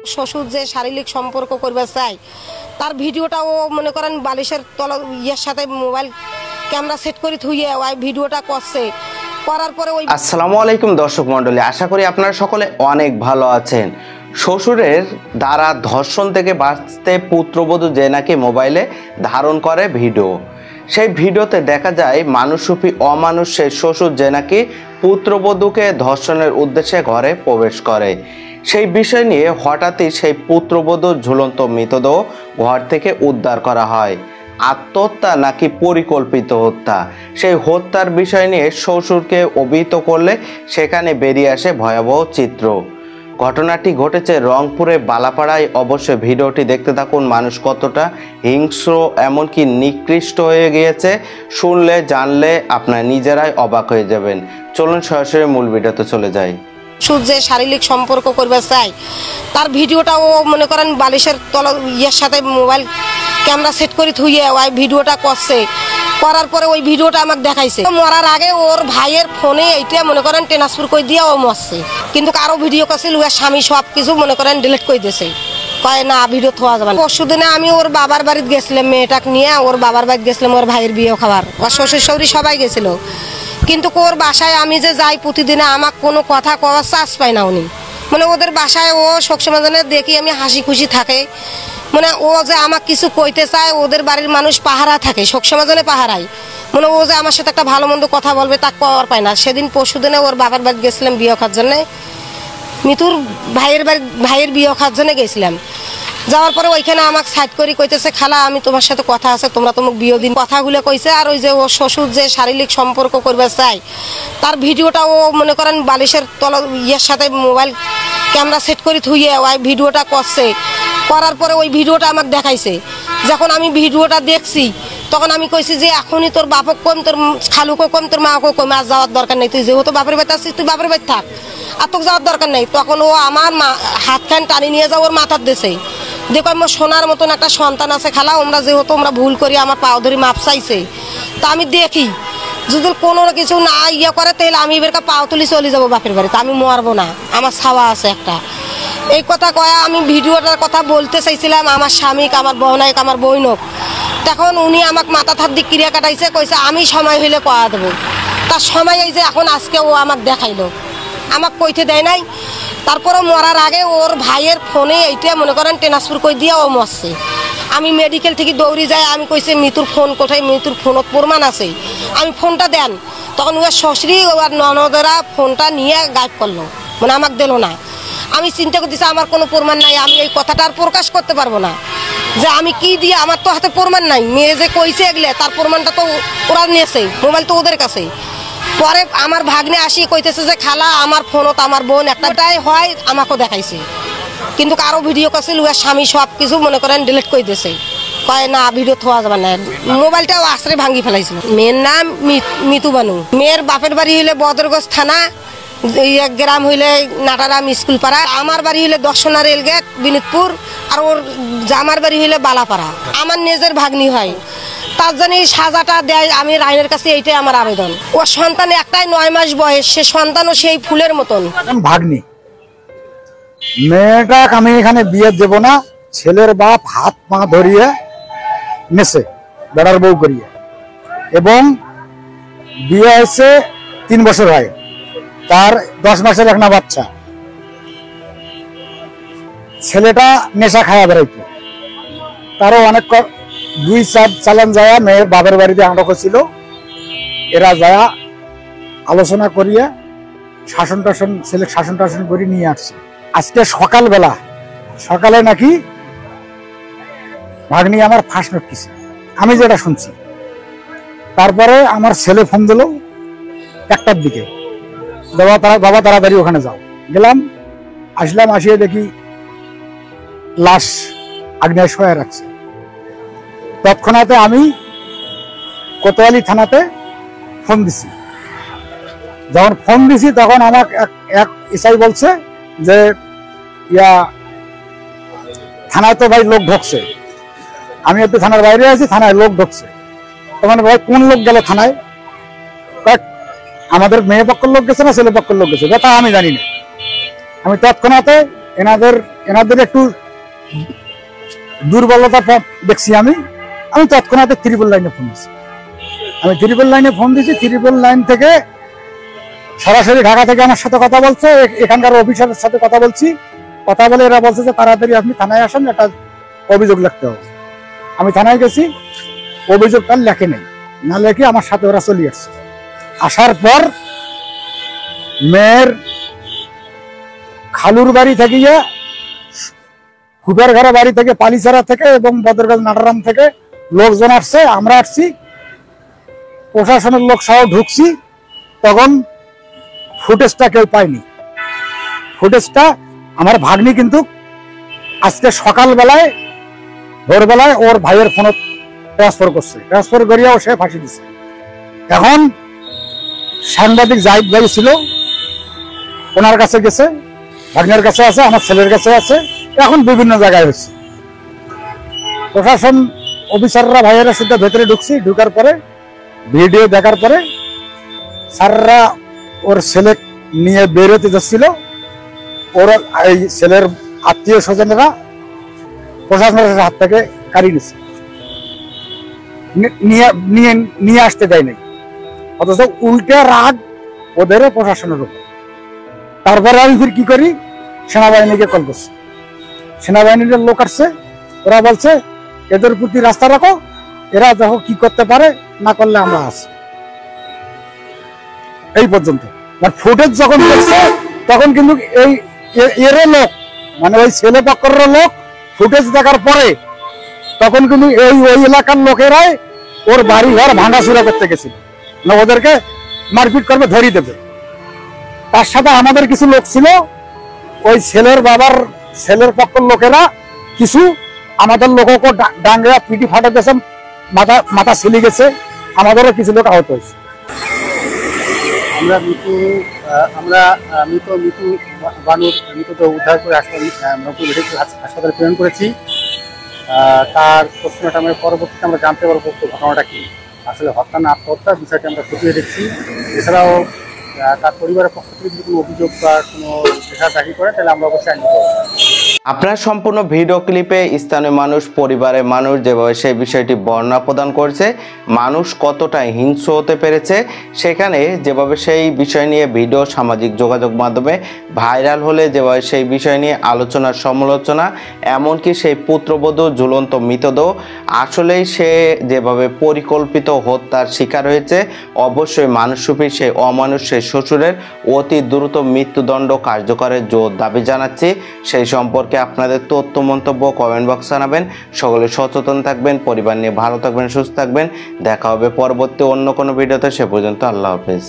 শ্বশুর যে শারীরিক সম্পর্ক করবে চাই তার ভিডিওটা ও মনে করেন বালিশের তলা ইয়ের সাথে মোবাইল ক্যামেরা সেট করে থুইয়ে ওই ভিডিওটা করছে করার পরে ওই আসসালামু আলাইকুম দর্শক মণ্ডলী, আশা করি আপনারা সকলে অনেক ভালো আছেন। শ্বশুরের দ্বারা ধর্ষণ থেকে বাঁচতে পুত্রবধূ যে নাকি মোবাইলে ধারণ করে ভিডিও, সেই ভিডিওতে দেখা যায় মানুষরূপী অমানুষের শ্বশুর যে নাকি পুত্রবধূকে ধর্ষণের উদ্দেশ্যে ঘরে প্রবেশ করে। সেই বিষয় নিয়ে হঠাৎই সেই পুত্রবধূর ঝুলন্ত মৃতদেহ ঘর থেকে উদ্ধার করা হয়। আত্মহত্যা নাকি পরিকল্পিত হত্যা, সেই হত্যার বিষয় নিয়ে শ্বশুরকে অভিহিত করলে সেখানে বেরিয়ে আসে ভয়াবহ চিত্র। ঘটনাটি ঘটেছে রংপুরে বালাপাড়ায়। অবশ্যই ভিডিওটি দেখতে থাকুন। মানুষ কতটা হিংস্র এমনকি নিকৃষ্ট হয়ে গিয়েছে, শুনলে জানলে আপনারা নিজেরাই অবাক হয়ে যাবেন। চলুন সরাসরি মূল ভিডিওতে চলে যাই। যে শারীরিক সম্পর্ক করবে চাই তার ভিডিওটা ও মনে করেন বালিশের তলা ইয়ের সাথে মোবাইল ক্যামেরা সেট করে থুইয়ে ওই ভিডিওটা করছে করার পরে ওই ভিডিওটা আমাকে দেখাইছে। মরার আগে ওর ভাইয়ের ফোনে এইটা মনে করেন ট্রান্সফার করে দিয়ে ও মরছে, কিন্তু কারো ভিডিও করছিল ওর স্বামী সব কিছু মনে করেন ডিলিট করে দিয়েছে, কয় না ভিডিও থোয়া যাবে না। পরশু দিনে আমি ওর বাবার বাড়িতে গেছিলাম, মেয়েটাকে নিয়ে ওর বাবার বাড়িতে গেছিলাম ওর ভাইয়ের বিয়ে খাবার, ওর শ্বশুর শাশুড়ি সবাই গেছিল, কিন্তু ওর বাসায় আমি যে যাই প্রতিদিনে আমার কোনো কথা কওয়ার চান্স পাই না উনি। মানে ওদের বাসায় ও সবসময় দেখি আমি হাসি খুশি থাকে, মানে ও যে আমাকে কিছু কইতে চায় ওদের বাড়ির মানুষ পাহারা থাকে সবসময় পাহারায়, মানে ও যে আমার সাথে একটা ভালো মন্দ কথা বলবে তা কওয়ার পায় না। সেদিন পরশু দিনে ওর বাবার বাড়ি গেছিলাম বিয়ে খাওয়ার জন্যে, মিতুর ভাইয়ের বিয়ে খাওয়ার জন্য গেছিলাম। যাওয়ার পরে ওইখানে আমাকে সাইড করে কইতেছে, খালা আমি তোমার সাথে কথা আছে, তোমরা তোমাকে বিয়ে দিন, কথাগুলো কইছে। আর ওই যে ও শ্বশুর যে শারীরিক সম্পর্ক করবে চাই তার ভিডিওটা ও মনে করেন বালিশের তলা ইয়ের সাথে মোবাইল ক্যামেরা সেট করে থুইয়ে ওই ভিডিওটা করছে করার পরে ওই ভিডিওটা আমাকে দেখাইছে। যখন আমি ভিডিওটা দেখছি তখন আমি কইছি যে এখনই তোর বাপক কম, তোর খালুকে কম, তোর মাকে কম, আর যাওয়ার দরকার নেই, তুই যেহেতু বাপের বাড়িতে আসছিস তুই বাপের বাড়ি থাক, আর তোকে যাওয়ার দরকার নেই। তখন ও আমার হাতখান টানি নিয়ে যাও ওর মাথার দেশে, দেখো আমার সোনার মতন একটা সন্তান আছে খালা, আমরা যেহেতু আমরা ভুল করি আমার পাও ধরি মাপ চাইছে, তা আমি দেখি যদি কোনো কিছু না ইয়ে করে তাহলে আমি এবার পাও তুলি চলে যাবো বাপের বাড়িতে, আমি মরবো না, আমার ছাওয়া আছে একটা। এই কথা কয়া আমি ভিডিওটার কথা বলতে চাইছিলাম আমার স্বামীকে, আমার বহনাইক, আমার বইনক। তখন উনি আমাকে মাথা থার দিক ক্রিয়া কাটাইছে, কইছে আমি সময় হইলে কয়া দেবো। তার সময় এই যে এখন আজকে ও আমাকে দেখাইলো, আমাকে কইতে দেয় নাই। তারপরে মরার আগে ওর ভাইয়ের ফোনে এইটা মনে করেন ট্রান্সফার করে দিয়ে ও মরছে। আমি মেডিকেল থেকে দৌড়ি যাই, আমি কইছে মৃত্যুর ফোন কোথায়, মৃত্যুর ফোনত প্রমাণ আছে, আমি ফোনটা দেন। তখন ওর শ্বশুরি ওর ননদেরা ফোনটা নিয়ে গায়েব করলো, মানে আমাকে দিল না। আমি চিন্তা করতেছি আমার কোনো প্রমাণ নাই, আমি এই কথাটা আর প্রকাশ করতে পারবো না যে আমি কি দিয়ে, আমার তো হাতে প্রমাণ নাই। মেয়ে যে কইছে এগুলো তার প্রমাণটা তো ওরা নিয়েছে, মোবাইল তো ওদের কাছে। পরে আমার ভাগ্নে আসি কইতেছে যে খালা আমার ফোনত আমার বোন একটাই হয়, আমাকেও দেখাইছে, কিন্তু কারো ভিডিও করছিল ওর স্বামী সব কিছু মনে করেন ডিলিট করে দিয়েছে, কয় না ভিডিও থোয়া যাবে না। মোবাইলটাও আশ্রয় ভাঙি ফেলাইছিল। মেয়ের নাম মিতু বানু, মেয়ের বাপের বাড়ি হইলে বদরগঞ্জ থানা, এক গ্রাম হইলে নাটারাম স্কুল পাড়া, আমার বাড়ি হইলে দর্শনা রেলগেট বিনোদপুর, আর ওর জামার বাড়ি হইলে বালাপাড়া। আমার নিজের ভাগ্নি হয়, তার জন্য সাজাটা দেয় আমি রাইনের কাছে, এইটাই আমার আবেদন। ওর সন্তান একটাই 9 মাস বয়স, সে সন্তানও সেই ফুলের মতন ভাগ্নি। মেয়েটা আমি এখানে বিয়ে দেব না, ছেলের বাপ হাত পা ধরিয়ে নেছে বেড়ার বউ করিয়ে, এবং বিয়ে হয়েছে 3 বছর হয়, তার 10 মাসের একটা বাচ্চা। ছেলেটা নেশা খাওয়া বেড়াইতো, তারও অনেক 2-4 চালান যায় মেয়ের বাপের বাড়িতে আটক ছিল। এরা যায় আলোচনা করিয়ে শাসন টাসন করে নিয়ে আসছে। আজকে সকালে নাকি ভাগ্নি আমার ফার্স্ট নোট দিছে, আমি যেটা শুনছি। তারপরে আমার ছেলে ফোন দিল 1টার দিকে, বাবা তাড়াতাড়ি ওখানে যাও। গেলাম, আসলাম, আসিয়ে দেখি লাশ আগ্নেয় শোয়া রাখছে। তৎক্ষণাতে আমি কোতোয়ালি থানাতে ফোন দিছি। যখন ফোন দিছি তখন আমাকে এক এসআই বলছে যে থানায় তো ভাই লোক ঢুকছে। আমি একটু থানার বাইরে আছি, থানায় লোক ঢুকছে। তখন ভাই কোন লোক গেল থানায়? আমাদের মেয়ে পক্ষের লোক গেছে না ছেলে পক্ষের লোক গেছে, তা আমি জানি না। আমি তৎক্ষণাতে এনাদের একটু দুর্বলতা দেখছি আমি তৎক্ষণাৎ ত্রিপল লাইনে ফোন দিচ্ছি। আমি ত্রিপল লাইনে ফোন দিচ্ছি, ত্রিপল লাইন থেকে সরাসরি ঢাকা থেকে আমার সাথে কথা বলছে, এখানকার অফিসারের সাথে কথা বলছি। কথা বলে এরা বলছে যে তাড়াতাড়ি আপনি থানায় আসেন, একটা অভিযোগ লিখতে হবে। আমি থানায় গেছি, অভিযোগটা লেখে নেই, না লেখে আমার সাথে ওরা চলে আসছে। আসার পর মেয়ের খালুর বাড়ি থেকে খুবের ঘরে বাড়ি থেকে, পালিচারা থেকে এবং বদরগাছ নাটারাম থেকে লোকজন আসছে, আমরা আসছি, প্রশাসনের লোক সহ ঢুকছি। তখন ফুটেজটা কেউ পায়নি। ফুটেজটা আমার ভাগ্নি কিন্তু আজকে সকালবেলায় ভোরবেলায় ওর ভাইয়ের ফোনে ট্রান্সফার করছে, ট্রান্সফার করিয়াও সে ফাঁসি দিচ্ছে। এখন সাংবাদিক জাহিদ ভাই ছিল, ওনার কাছে গেছে, ভাগ্নের কাছে আছে, আমার ছেলের কাছে আছে, এখন বিভিন্ন জায়গায় হচ্ছে। প্রশাসন অফিসাররা ভাইয়েরা শুদ্ধ ভেতরে ঢুকছি, ঢুকার পরে ভিডিও দেখার পরে স্যাররা ওর ছেলে নিয়ে বেরোতে যাচ্ছিল, ওর এই ছেলের আত্মীয় স্বজনেরা প্রশাসনের হাত থেকে কাড়িয়ে নিচ্ছে, নিয়ে আসতে দেয় নাই। অথচ উল্টে রাগ ওদেরও প্রশাসনের উপর। তারপরে আমি ফির কি করি, সেনাবাহিনীকে কল করছি। সেনাবাহিনীর লোক আসছে, ওরা বলছে এদের প্রতি রাস্তা রাখো, এরা দেখো কি করতে পারে, না করলে আমরা আসি। এই পর্যন্ত ফুটেজ যখন দেখছে তখন কিন্তু এই এরও লোক, মানে ওই ছেলে পক্ষের লোক ফুটেজ দেখার পরে তখন কিন্তু ওই এলাকার লোকেরাই ওর বাড়ি ঘর ভাঙাচুরা করতে গেছিল, না ওদেরকে মারপিট করবে, ধরিয়ে দেবে। তার সাথে আমাদের কিছু লোক ছিল, ওই ছেলের পক্ষের লোকেরা কিছু আমাদের লোককে ডাঙ্গা পিটি ফাটে গেছে, মাথা ছিলি গেছে, আমাদেরও কিছু লোক আহত হয়েছে। আমরা মৃত বানুর মৃতদেহ উদ্ধার করে হাসপাতালে প্রেরণ করেছি। তার পোস্টমর্টমের পরবর্তীতে আমরা জানতে পারবো ঘটনাটা কি, আসলে হত্যা না আত্মহত্যা, বিষয়টি আমরা খতিয়ে দেখছি। এছাড়াও তার পরিবারের পক্ষ থেকে যদি কোনো অভিযোগ বা কোনো পেশা দাবি করে তাহলে আমরা অবশ্যই আইন করব। আপনার সম্পূর্ণ ভিডিও ক্লিপে স্থানীয় মানুষ, পরিবারের মানুষ যেভাবে সেই বিষয়টি বর্ণনা প্রদান করছে, মানুষ কতটা হিংস্র হতে পেরেছে, সেখানে যেভাবে সেই বিষয় নিয়ে ভিডিও সামাজিক যোগাযোগ মাধ্যমে ভাইরাল হলে যেভাবে সেই বিষয় নিয়ে আলোচনা সমালোচনা, এমনকি সেই পুত্রবধূ ঝুলন্ত মৃতদেহ, আসলেই সে যেভাবে পরিকল্পিত হত্যার শিকার হয়েছে, অবশ্যই মানুষরূপী সেই অমানুষ সেই শ্বশুরের অতি দ্রুত মৃত্যুদণ্ড কার্যকরের জোর দাবি জানাচ্ছি। সেই সম্পর্কে আপনাদের তথ্য মন্তব্য কমেন্ট বক্স জানাবেন। সকলে সচেতন থাকবেন, পরিবার নিয়ে ভালো থাকবেন, সুস্থ থাকবেন। দেখা হবে পরবর্তী অন্য কোনো ভিডিওতে। সে পর্যন্ত আল্লাহ হাফেজ।